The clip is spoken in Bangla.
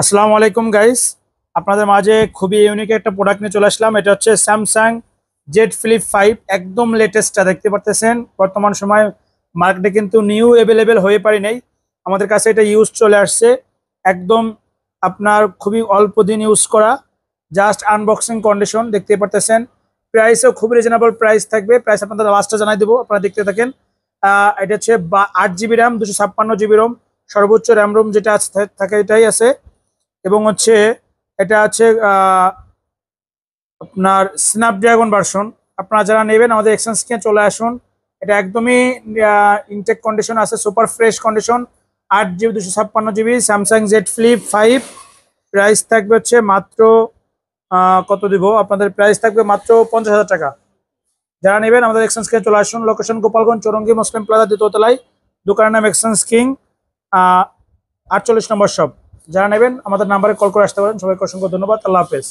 আসসালামু আলাইকুম গাইস, আপনাদের মাঝে খুবই ইউনিক একটা প্রোডাক্ট নিয়ে চলে আসলাম। এটা হচ্ছে স্যামসাং জেড ফ্লিপ 5, একদম লেটেস্টটা দেখতে পারতেছেন। বর্তমান সময় মার্কেটে কিন্তু নিউ অ্যাভেলেবেল হয়ে পারি নাই, আমাদের কাছে এটা ইউজ চলে আসছে। একদম আপনার খুবই অল্প দিন ইউজ করা, জাস্ট আনবক্সিং কন্ডিশন দেখতে পারতেছেন। প্রাইসও খুব রিজনেবল প্রাইস থাকবে। প্রাইস আপনাদের লাস্টে জানাই দেবো, আপনারা দেখতে থাকেন। এটা হচ্ছে 8 জিবি র্যাম, 256 জিবি রোম, সর্বোচ্চ র্যাম রোম যেটা আছে থাকে এটাই আছে। এবং হচ্ছে এটা আছে আপনার স্ন্যাপড্রাগন ভার্সন। আপনারা যারা নেবেন আমাদের এক্সচেঞ্জ কিনে চলে আসুন। এটা একদমই ইনটেক কন্ডিশন আছে, super fresh condition. 8 GB 256 GB Samsung Z flip 5। Price থাকবে হচ্ছে মাত্র কত দিব আপনাদের, প্রাইস থাকবে মাত্র 50,000 টাকা। যারা নেবেন আমাদের এক্সচেঞ্জ কিনে চলে আসুন। লোকেশন গোপালগঞ্জ, চৌরঙ্গি, মুসলিম প্লাজা, দ্বিতীয় তলায়। দোকানের নাম এক্সচেঞ্জ কিং, 48 নম্বর শপ। যারা নেবেন আমাদের নাম্বারে কল করে আসতে পারেন। সবাইকে অসংখ্য ধন্যবাদ। আল্লাহ হাফেজ।